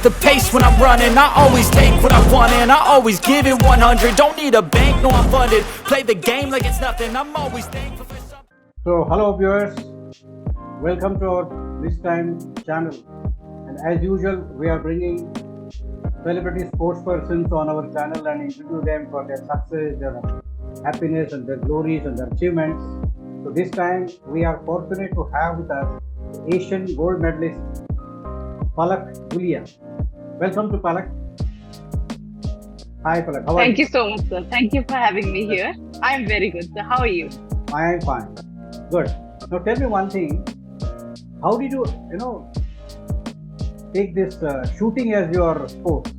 the pace when I'm running. I always take what I want and I always give it 100. Don't need a bank, no I'm funded. Play the game like it's nothing. I'm always thankful for something. So hello viewers, welcome to our This Time channel, and as usual we are bringing celebrity sports persons on our channel and interview them for their success, their happiness and their glories and their achievements. So this time we are fortunate to have with us the Asian gold medalist Palak Gulia. Welcome to Palak. Hi Palak, how are you? Thank you so much, sir. Thank you for having me here. I'm very good, sir. How are you? I am fine. Good. Now tell me one thing. How did you take this shooting as your sport?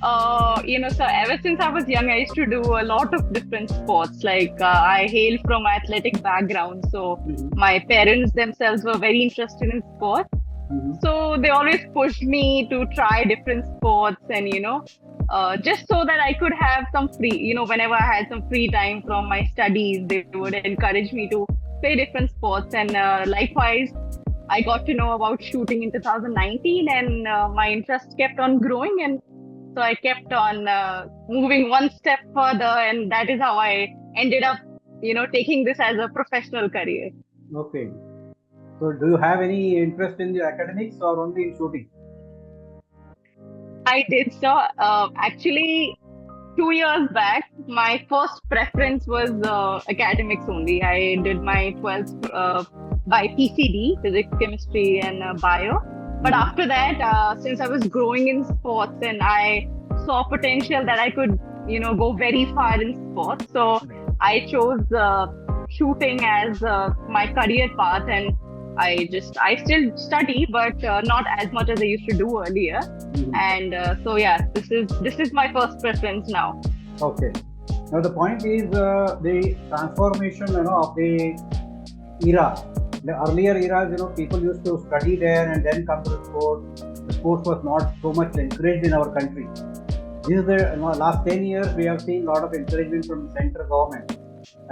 So ever since I was young, I used to do a lot of different sports. Like I hail from an athletic background, so my parents themselves were very interested in sports. So they always pushed me to try different sports, and just so that I could have some free. Whenever I had some free time from my studies, they would encourage me to play different sports. And likewise, I got to know about shooting in 2019, and my interest kept on growing, and so I kept on moving one step further, and that is how I ended up, taking this as a professional career. Okay. So do you have any interest in the academics or only in shooting? I did so. Actually, 2 years back, my first preference was academics only. I did my 12th by PCD, physics, chemistry, and bio. But after that, since I was growing in sports and I saw potential that I could, go very far in sports, so I chose shooting as my career path, and I still study, but not as much as I used to do earlier. And this is my first preference now. Okay. Now the point is the transformation, of the era. The earlier eras, people used to study there and then come to the sport. The sports was not so much encouraged in our country. This is the last 10 years we have seen a lot of encouragement from the central government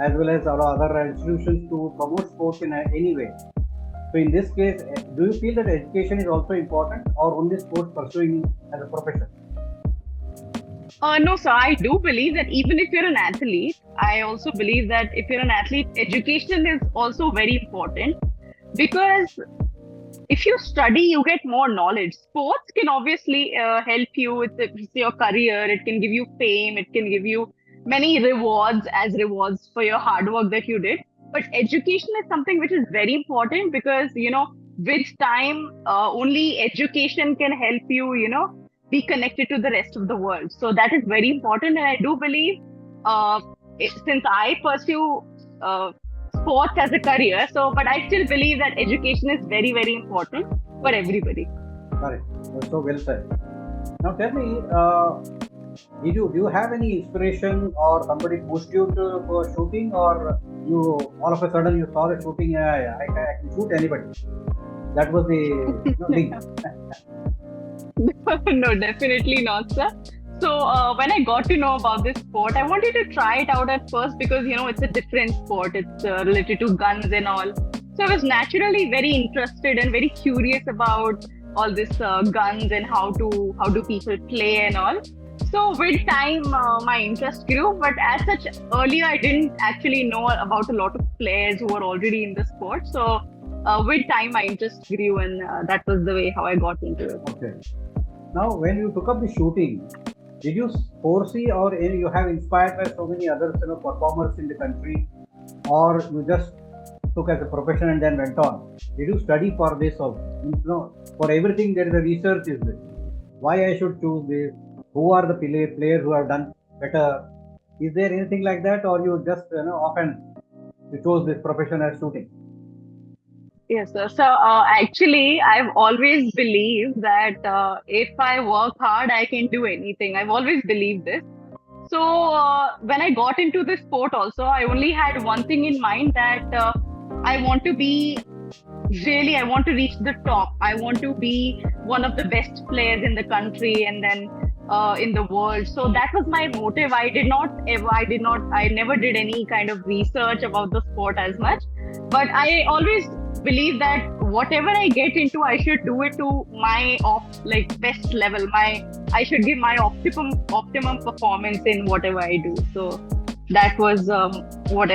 as well as our other institutions to promote sports in any way. So in this case, do you feel that education is also important, or only sports pursuing as a profession? No, sir. I do believe that even if you're an athlete, I also believe that if you're an athlete, education is also very important, because if you study, you get more knowledge. Sports can obviously help you with your career. It can give you fame. It can give you many rewards for your hard work that you did. But education is something which is very important, because, with time, only education can help you, be connected to the rest of the world. So that is very important. And I do believe, since I pursue sports as a career, but I still believe that education is very, very important for everybody. Correct. That's so well said. Now tell me, do you have any inspiration or somebody pushed you for shooting, or you all of a sudden you saw the shooting, I can shoot anybody? That was the link. No, definitely not, sir. So when I got to know about this sport, I wanted to try it out at first because, it's a different sport. It's related to guns and all. So I was naturally very interested and very curious about all this guns and how do people play and all. So with time, my interest grew. But as such, earlier I didn't actually know about a lot of players who were already in the sport. So with time, my interest grew, and that was the way how I got into it. Okay. Now, when you took up the shooting, did you foresee, or you have inspired by so many other performers in the country, or you just took as a profession and then went on? Did you study for this also? For everything there is a research, is this? Why I should choose this? Who are the players who have done better? Is there anything like that, or you just often you chose this profession as shooting? Yes, sir. So actually, I've always believed that if I work hard, I can do anything. I've always believed this. So when I got into this sport also, I only had one thing in mind, that I want to be I want to reach the top. I want to be one of the best players in the country and then in the world. So that was my motive. I never did any kind of research about the sport as much. But I always believe that whatever I get into, I should do it to my best level. I should give my optimum performance in whatever I do. So that was what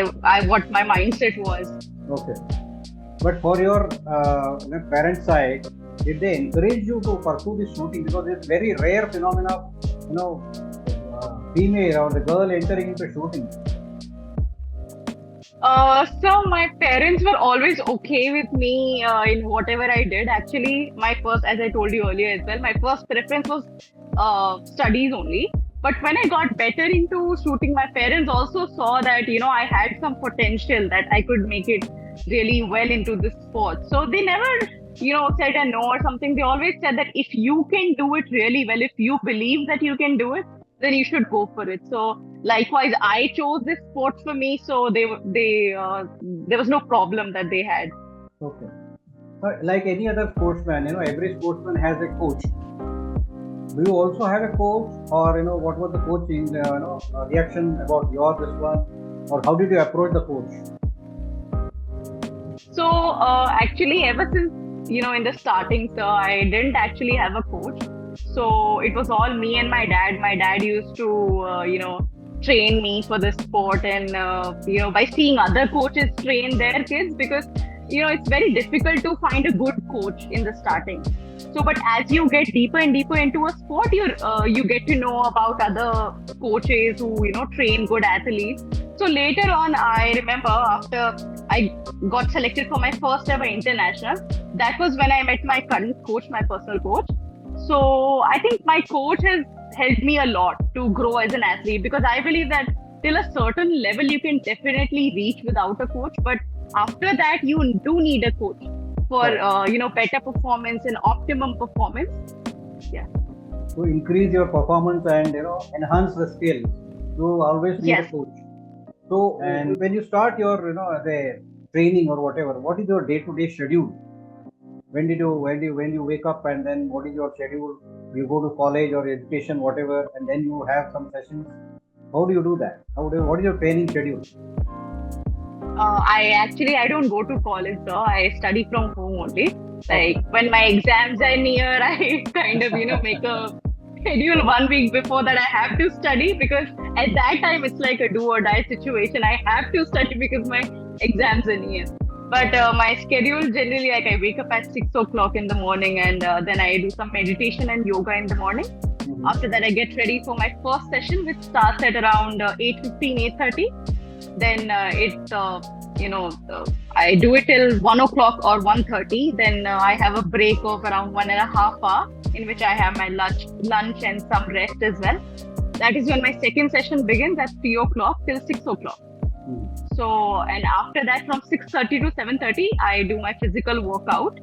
my mindset was. Okay. But for your parent side, did they encourage you to pursue this shooting? Because it's very rare phenomena, female or the girl entering into shooting. So my parents were always okay with me in whatever I did. Actually, my first, as I told you earlier as well, my first preference was studies only. But when I got better into shooting, my parents also saw that, I had some potential, that I could make it really well into this sport. So they never, said a no or something. They always said that if you can do it really well, if you believe that you can do it, then you should go for it. So likewise, I chose this sport for me. So there was no problem that they had. Okay. Like any other sportsman, every sportsman has a coach. Do you also have a coach, or what was the coaching reaction about this one, or how did you approach the coach? So actually, ever since in the starting, so I didn't actually have a coach. So it was all me and my dad. My dad used to train me for the sport, and by seeing other coaches train their kids, because it's very difficult to find a good coach in the starting. So, but as you get deeper and deeper into a sport, you get to know about other coaches who train good athletes. So later on, I remember after I got selected for my first ever international, that was when I met my current coach, my personal coach. So I think my coach has helped me a lot to grow as an athlete, because I believe that till a certain level you can definitely reach without a coach, but after that you do need a coach for better performance and optimum performance. Yeah. To increase your performance and enhance the skills, you always need a coach. So and when you start your the training or whatever, what is your day-to-day schedule? When you wake up, and then what is your schedule? You go to college or education, whatever, and then you have some sessions. How do you do that? What is your training schedule? I don't go to college, though. I study from home only. Like when my exams are near, I kind of make a schedule 1 week before that I have to study, because at that time it's like a do or die situation. I have to study because my exams are near. But my schedule generally, like I wake up at 6 o'clock in the morning, and then I do some meditation and yoga in the morning. Mm-hmm. After that, I get ready for my first session, which starts at around 8:15, 8:30. Then I do it till 1 o'clock or 1:30. Then I have a break of around 1.5 hours, in which I have my lunch and some rest as well. That is when my second session begins at 3 o'clock till 6 o'clock. So, and after that, from 6:30 to 7:30, I do my physical workout.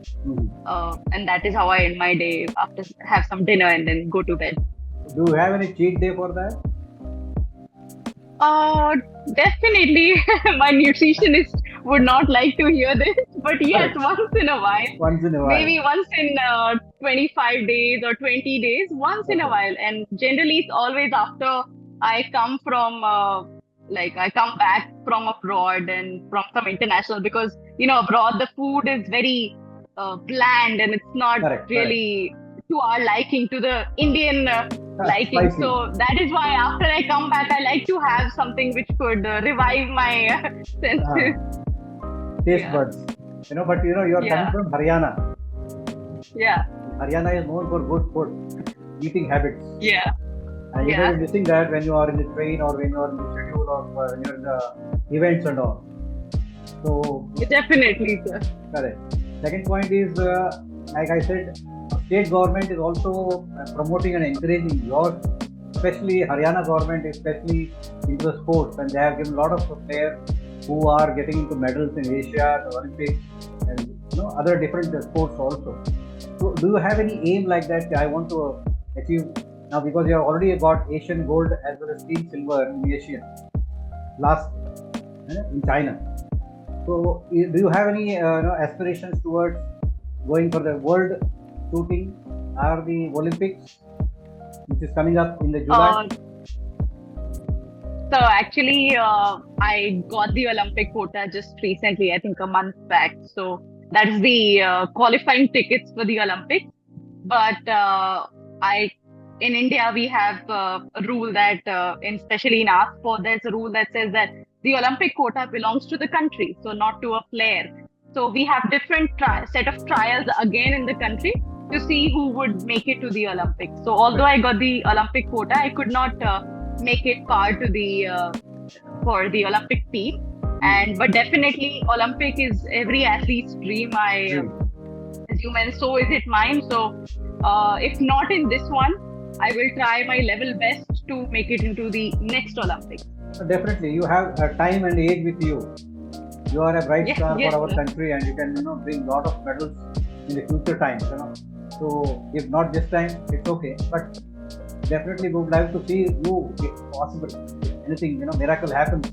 And that is how I end my day, after have some dinner and then go to bed. Do you have any cheat day for that? Definitely. My nutritionist would not like to hear this, but yes, once in a while. Once in a while. Maybe once in 25 days or 20 days, once in a while. And generally, it's always after I come from, I come back from abroad and from some international, because, abroad the food is very bland, and it's not really to our liking, to the Indian liking. Spicy. So that is why after I come back, I like to have something which could revive my senses. Taste buds. But you're coming from Haryana. Yeah. Haryana is known for good food, eating habits. Yeah. And you're missing that when you are in the train, or when you are in the schedule, or when you're in the events and all. So definitely, sir. Correct. Second point is, like I said, state government is also promoting and encouraging especially Haryana government, especially into the sports, and they have given a lot of players who are getting into medals in Asia, the Olympics, and other different sports also. So, do you have any aim like that? I want to achieve now, because you have already got Asian gold as well as team silver in Asian last in China. So, do you have any aspirations towards going for the world shooting or the Olympics, which is coming up in the July? So actually, I got the Olympic quota just recently, I think a month back. So That is the qualifying tickets for the Olympics. But I in India we have a rule that, especially in our sport, there's a rule that says that the Olympic quota belongs to the country, so not to a player. So we have different set of trials again in the country to see who would make it to the Olympics. So although I got the Olympic quota, I could not make it part to the for the Olympic team. But definitely Olympic is every athlete's dream. As you mentioned, so is it mine. So if not in this one, I will try my level best to make it into the next Olympics. Definitely, you have time and age with you. You are a bright star for our country, and you can bring lot of medals in the future times. So if not this time, it's okay. But definitely, we would like to see you, if possible. If anything, miracle happens,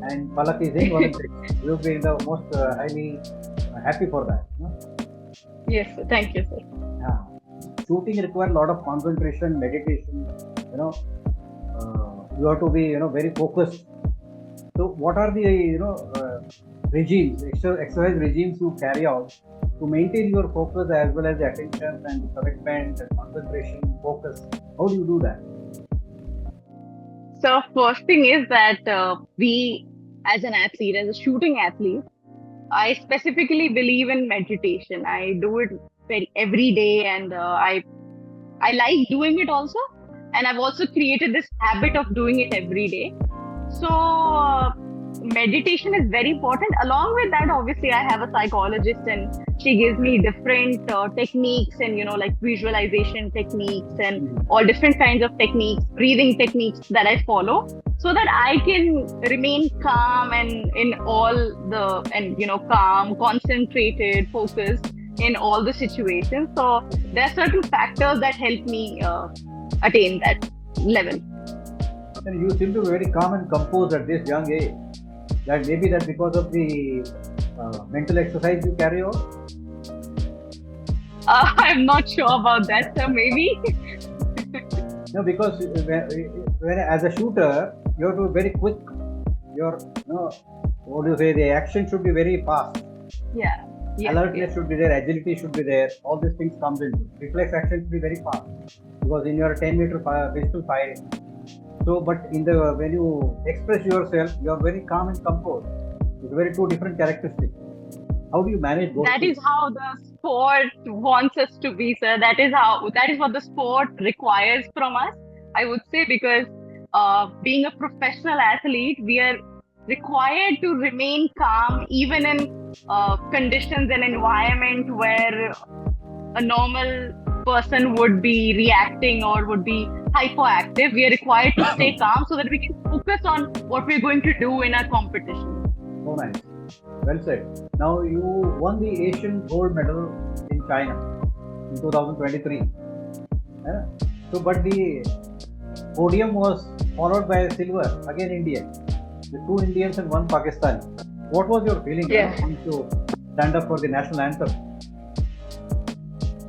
and Palak is in Olympics. We will be the most highly happy for that. Yes, thank you, sir. Yeah. Shooting requires a lot of concentration, meditation. You have to be very focused. So what are the regimes, exercise regimes you carry out to maintain your focus as well as the attention and the commitment and concentration, focus? How do you do that? So first thing is that we, as an athlete, as a shooting athlete, I specifically believe in meditation. I do it every day, and I like doing it also. And I've also created this habit of doing it every day. So meditation is very important. Along with that, obviously, I have a psychologist, and she gives me different techniques and like visualization techniques and all different kinds of techniques, breathing techniques that I follow, so that I can remain calm and calm, concentrated, focused in all the situations. So there are certain factors that help me attain that level. And you seem to be very calm and composed at this young age. That maybe that's because of the mental exercise you carry out? I'm not sure about that, sir. Maybe. No, because when as a shooter, you have to be very quick. The action should be very fast. Yeah. Yes, Alertness should be there, agility should be there. All these things comes into. Reflex action should be very fast because in your 10-meter pistol firing. So, but when you express yourself, you are very calm and composed. It's very two different characteristics. How do you manage both? That is how the sport wants us to be, sir. That is what the sport requires from us, I would say, because being a professional athlete, we are required to remain calm even in conditions and environment where a normal person would be reacting or would be hyperactive. We are required to stay calm so that we can focus on what we're going to do in our competition. So nice. Well said. Now you won the Asian gold medal in China in 2023. So, but the podium was followed by silver, again Indian. The two Indians and one Pakistani. What was your feeling when you stand up for the national anthem?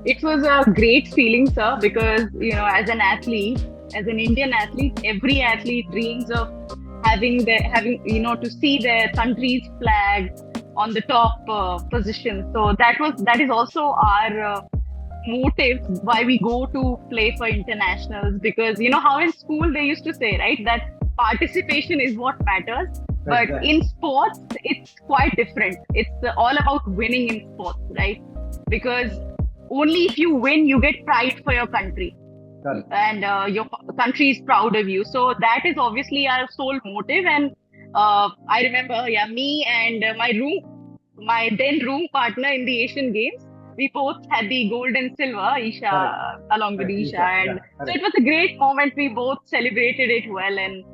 It was a great feeling, sir, because as an athlete, as an Indian athlete, every athlete dreams of having to see their country's flag on the top position. So that is also our motive why we go to play for internationals, because how in school they used to say, right, that participation is what matters. But in sports, it's quite different. It's all about winning in sports, right? Because only if you win, you get pride for your country. And your country is proud of you. So that is obviously our sole motive. And I remember, me and my then room partner in the Asian Games, we both had the gold and silver, Isha, along with Isha. And so it was a great moment. We both celebrated it well. And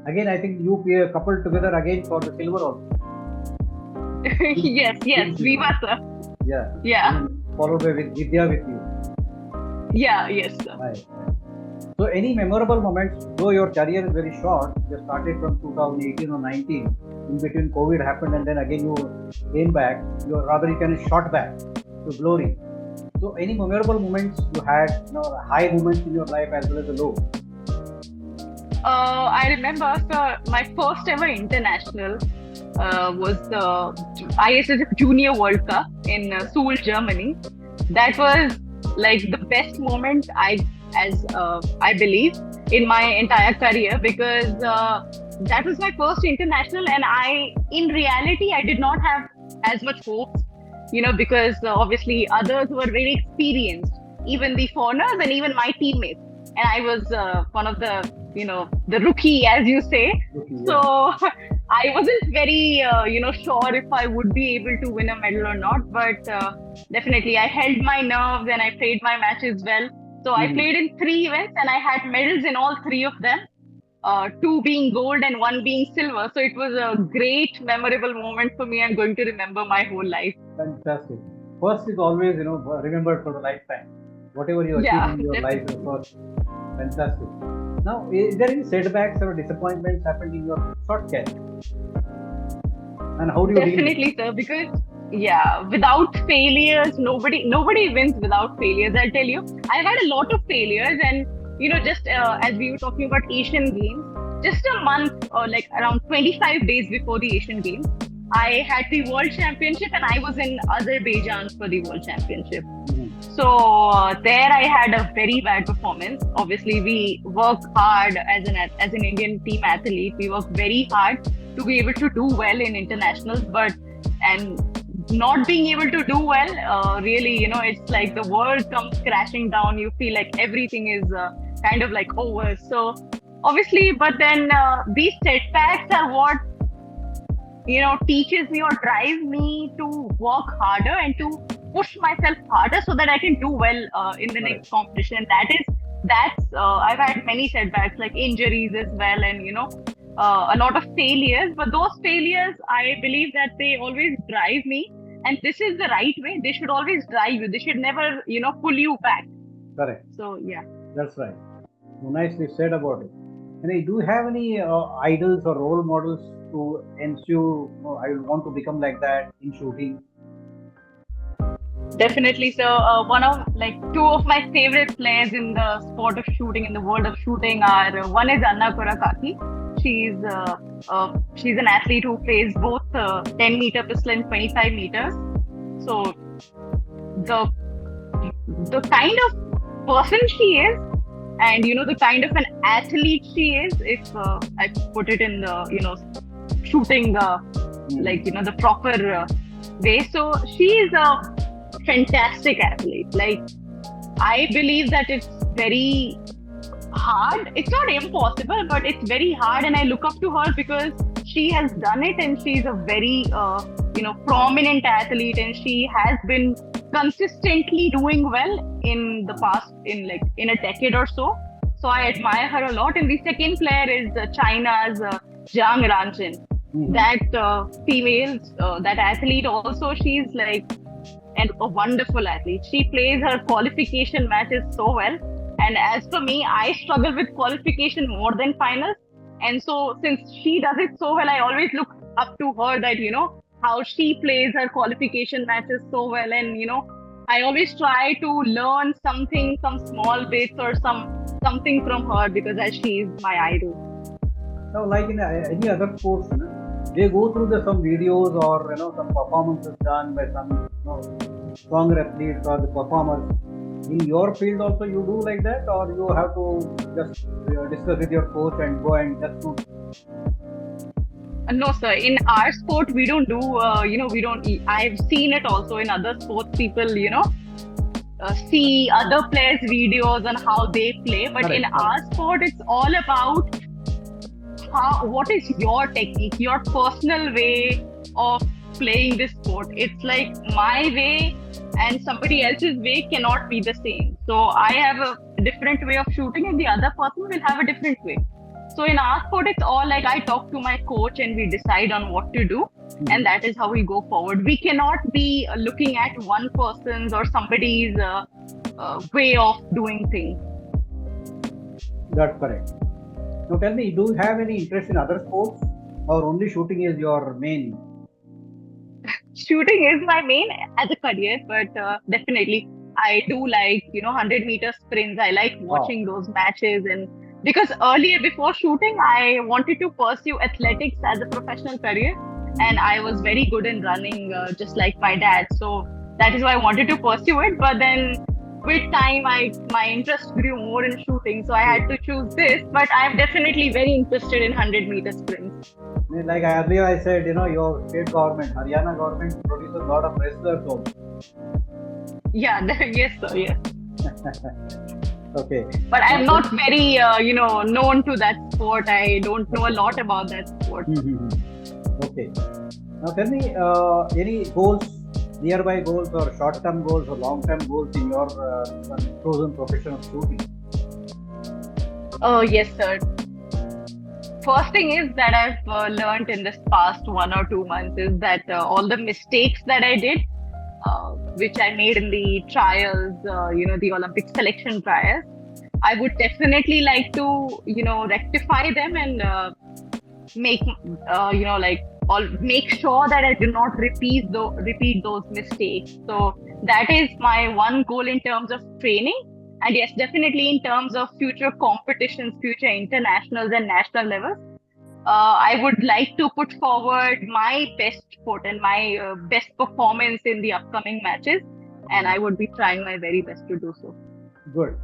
again, I think you coupled together again for the silver also. Yes, we were, sir. Yeah. And followed by Vidya with you. Yeah, yes, sir. Right. So, any memorable moments, though your career is very short, you started from 2018 or 19, in between COVID happened and then again you came back, you can shot back to glory. So, any memorable moments you had, high moments in your life as well as the low? I remember, sir, my first ever international was the ISSF Junior World Cup in Seoul, Germany. That was like the best moment I believe in my entire career, because that was my first international, and in reality I did not have as much hopes, because obviously others were very experienced, even the foreigners and even my teammates, and I was one of the rookie, as you say. Okay, So yeah. I wasn't very sure if I would be able to win a medal or not, but definitely I held my nerves and I played my matches well. So I Mhm. played in 3 events and I had medals in all three of them, two being gold and one being silver. So it was a great, memorable moment for me. I'm going to remember my whole life. Fantastic. First is always, remembered for the lifetime. Whatever you achieve Yeah, in your life, definitely. first. Fantastic. Now, is there any setbacks or disappointments happened in your short career? And how do you deal with it? Definitely, sir, because yeah, without failures, nobody wins without failures. I'll tell you, I've had a lot of failures, and just as we were talking about Asian Games, just a month or like around 25 days before the Asian Games, I had the World Championship, and I was in Azerbaijan for the World Championship. Mhm. So there I had a very bad performance. Obviously, we work hard as an Indian team athlete. We work very hard to be able to do well in internationals, but and not being able to do well, really, it's like the world comes crashing down. You feel like everything is kind of like over. So obviously, but then these setbacks are what teaches me or drives me to work harder and to push myself harder so that I can do well in the Correct. next competition. That's I've had many setbacks like injuries as well, and a lot of failures. But those failures, I believe that they always drive me, and this is the right way. They should always drive you. They should never pull you back. Correct. So yeah. That's right. So nicely said about it. And do you have any idols or role models to ensure I want to become like that in shooting? Definitely. So, one of like two of my favorite players in the sport of shooting, in the world of shooting, are one is Anna Kurakaki. She's an athlete who plays both 10-meter pistol and 25 meters. So the the kind of person she is, and the kind of an athlete she is, if I put it in the shooting Hmm. the proper way. So she is a fantastic athlete. Like, I believe that it's very hard. It's not impossible, but it's very hard. And I look up to her because she has done it, and she's a very, prominent athlete, and she has been consistently doing well in the past, in a decade or so. So I admire her a lot. And the second player is China's Zhang Ranjin. Hmm. That that athlete also, she's like a wonderful athlete. She plays her qualification matches so well. And as for me, I struggle with qualification more than finals. And so, since she does it so well, I always look up to her that, how she plays her qualification matches so well. And, I always try to learn something, some small bits or something from her, because as she is my idol. Now, like in any other sports, they go through some videos or some performances done by some stronger athletes or the performers. In your field also, you do like that, or you have to just discuss with your coach and go and just do. No, sir. In our sport, we don't do, we don't. I've seen it also in other sports. People, see other players' videos on how they play. But in Correct, correct. our sport, it's all about what is your technique, your personal way of playing this sport. It's like my way and somebody else's way cannot be the same. So I have a different way of shooting, and the other person will have a different way. So in our sport, it's all like I talk to my coach and we decide on what to do, and Mhm. that is how we go forward. We cannot be looking at one person's or somebody's way of doing things. That's correct. Now tell me, do you have any interest in other sports, or only shooting is your main? Shooting is my main as a career, but definitely I do like 100-meter sprints. I like Wow. watching those matches, and because earlier before shooting, I wanted to pursue athletics as a professional career, and I was very good in running, just like my dad. So that is why I wanted to pursue it. But then with time, my interest grew more in shooting, so I had to choose this. But I'm definitely very interested in 100-meter sprints. Like earlier I said, your state government, Haryana government produces a lot of wrestlers also. Yeah, yes, sir, yes. Okay. But I'm not very, known to that sport. I don't know a lot about that sport. Okay. Now tell me, any goals, nearby goals or short-term goals or long-term goals in your chosen profession of shooting? Oh, yes, sir. First thing is that I've learned in this past 1 or 2 months is that all the mistakes that I did, which I made in the trials, the Olympic selection trials, I would definitely like to, rectify them and make, make sure that I do not repeat those mistakes. So that is my one goal in terms of training. And yes, definitely in terms of future competitions, future internationals and national levels, I would like to put forward my best foot and my best performance in the upcoming matches. And I would be trying my very best to do so. Good.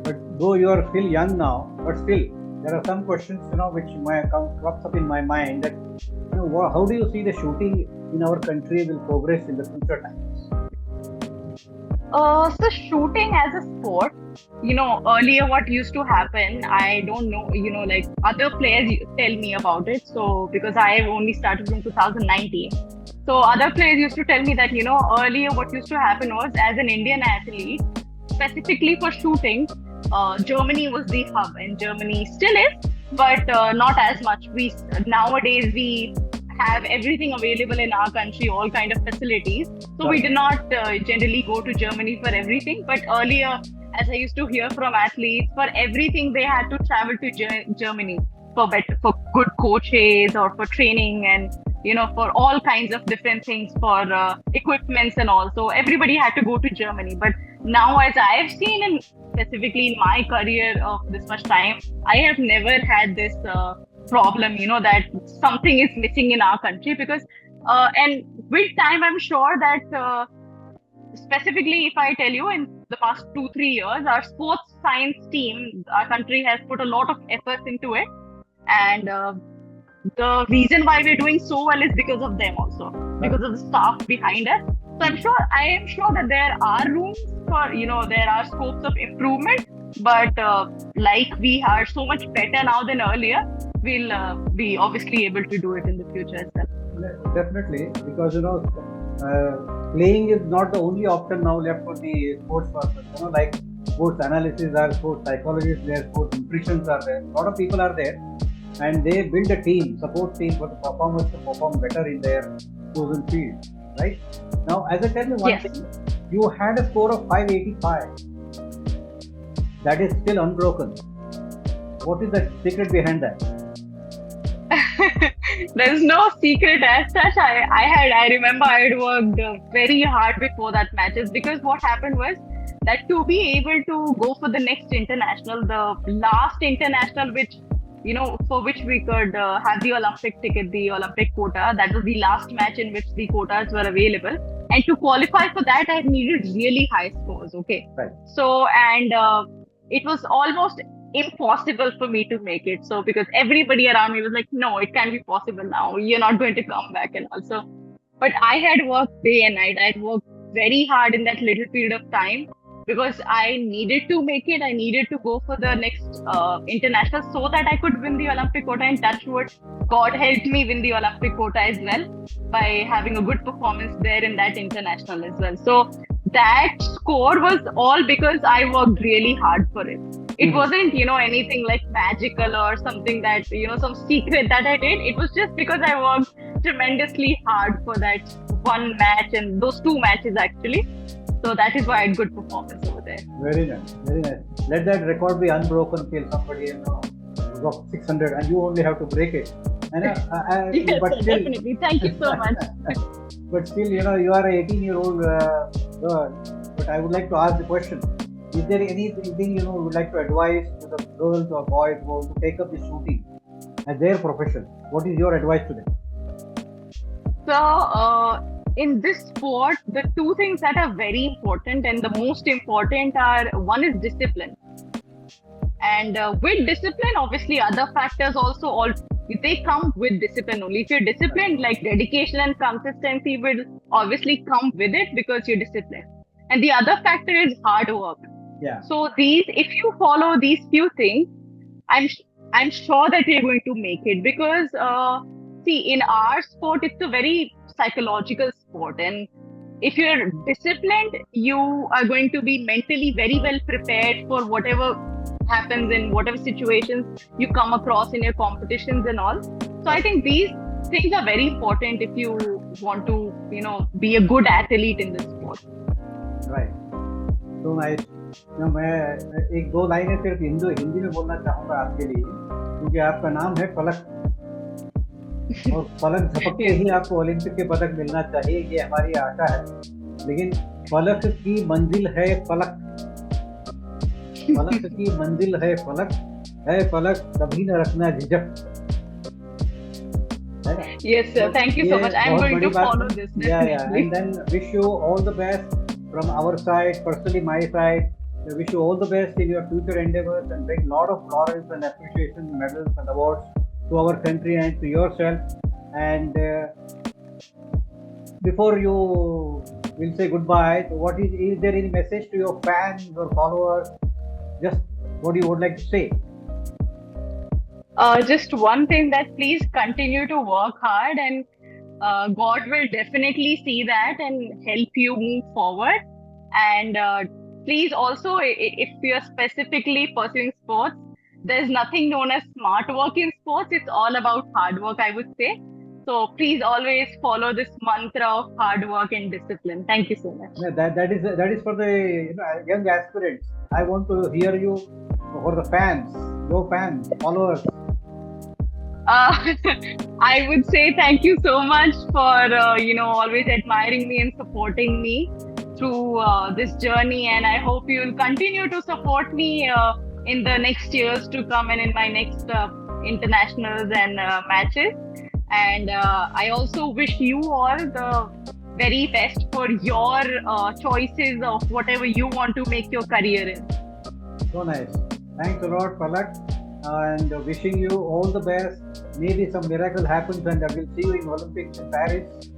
But though you are still young now, but still there are some questions, which comes up in my mind that, how do you see the shooting in our country will progress in the future times? So shooting as a sport, earlier what used to happen, I don't know, like other players tell me about it. So because I have only started from 2019. So other players used to tell me that, earlier what used to happen was as an Indian athlete, specifically for shooting, Germany was the hub and Germany still is, but not as much. Nowadays we have everything available in our country, all kind of facilities. So we do not generally go to Germany for everything. But earlier, as I used to hear from athletes, for everything they had to travel to Germany for good coaches or for training and for all kinds of different things, for equipments and all. So everybody had to go to Germany. But now, as I have seen, and specifically in my career of this much time, I have never had this problem, that something is missing in our country, because and with time I'm sure that specifically if I tell you, in the past 2-3 years, our sports science team, our country has put a lot of efforts into it, and the reason why we're doing so well is because of them also, because of the staff behind us. So I am sure that there are rooms for, there are scopes of improvement, but like we are so much better now than earlier, we'll be obviously able to do it in the future as well. Definitely, because playing is not the only option now left for the sports person. Like sports analysis are, sports psychologists there, sports nutritionists are there. A lot of people are there, and they build a team, support team for the performers to perform better in their chosen field. Right now, as I tell you one thing, you had a score of 585. That is still unbroken. What is the secret behind that? There's no secret as such. I remember I had worked very hard before that matches, because what happened was that to be able to go for the next international, the last international for which we could have the Olympic ticket, the Olympic quota, that was the last match in which the quotas were available. And to qualify for that, I needed really high scores. Okay. Right. So, and it was almost impossible for me to make it. So, because everybody around me was like, no, it can't be possible now. You're not going to come back. And also, but I had worked day and night. I'd worked very hard in that little period of time, because I needed to make it. I needed to go for the next international so that I could win the Olympic quota. And touch wood, God helped me win the Olympic quota as well by having a good performance there in that international as well. So that score was all because I worked really hard for it. It wasn't, anything like magical or something that, some secret that I did. It was just because I worked tremendously hard for that one match and those 2 matches actually. So that is why I had good performance over there. Very nice, very nice. Let that record be unbroken till somebody got 600 and you only have to break it. And yes, but still, definitely. Thank you so much. But still, you are an 18-year-old girl. But I would like to ask the question: is there anything you would like to advise to the girls or boys who want to take up the shooting as their profession? What is your advice to them? So, in this sport, the two things that are very important and the most important are, one is discipline. And with discipline, obviously, other factors also all they come with discipline only. If you're disciplined, like dedication and consistency will obviously come with it because you're disciplined. And the other factor is hard work. Yeah. So these, if you follow these few things, I'm I'm sure that you're going to make it because see, in our sport, it's a very psychological sport, and if you're disciplined, you are going to be mentally very well prepared for whatever happens in whatever situations you come across in your competitions and all. So I think these things are very important if you want to, be a good athlete in this sport. Right. So nice. मैं एक दो लाइनें सिर्फ हिंदी में बोलना चाहूँगा आपके लिए, क्योंकि आपका नाम है पलक, और पलक झपक के ही आपको ओलंपिक के पदक मिलना चाहिए, ये हमारी आशा है। लेकिन पलक की मंजिल है फलक, पलक की मंजिल है फलक, है फलक कभी न रखना झिझक। Yes, sir. Thank you so much. I'm going to follow this. Yeah. And then wish you all the best from our side, personally my side. I wish you all the best in your future endeavors and bring lot of laurels and appreciation, medals and awards to our country and to yourself. And before you will say goodbye, is there any message to your fans or followers? Just what you would like to say? Just one thing, that please continue to work hard, and God will definitely see that and help you move forward. And please also, if you're specifically pursuing sports, there's nothing known as smart work in sports. It's all about hard work, I would say. So please always follow this mantra of hard work and discipline. Thank you so much. Yeah, that is for the young aspirants. I want to hear you for the fans, your fans, followers. I would say thank you so much for always admiring me and supporting me through this journey, and I hope you'll continue to support me in the next years to come and in my next internationals and matches. And I also wish you all the very best for your choices of whatever you want to make your career in. So nice. Thanks a lot, Palak, and wishing you all the best. Maybe some miracle happens and I will see you in Olympics in Paris,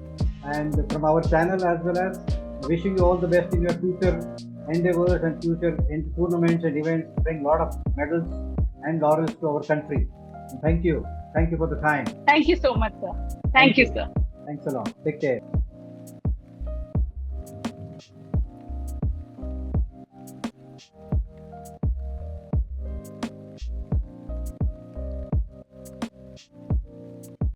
and from our channel as well as wishing you all the best in your future endeavors and future tournaments and events. Bring a lot of medals and laurels to our country. Thank you. Thank you for the time. Thank you so much, sir. Thank you, sir. Thanks a lot. Take care.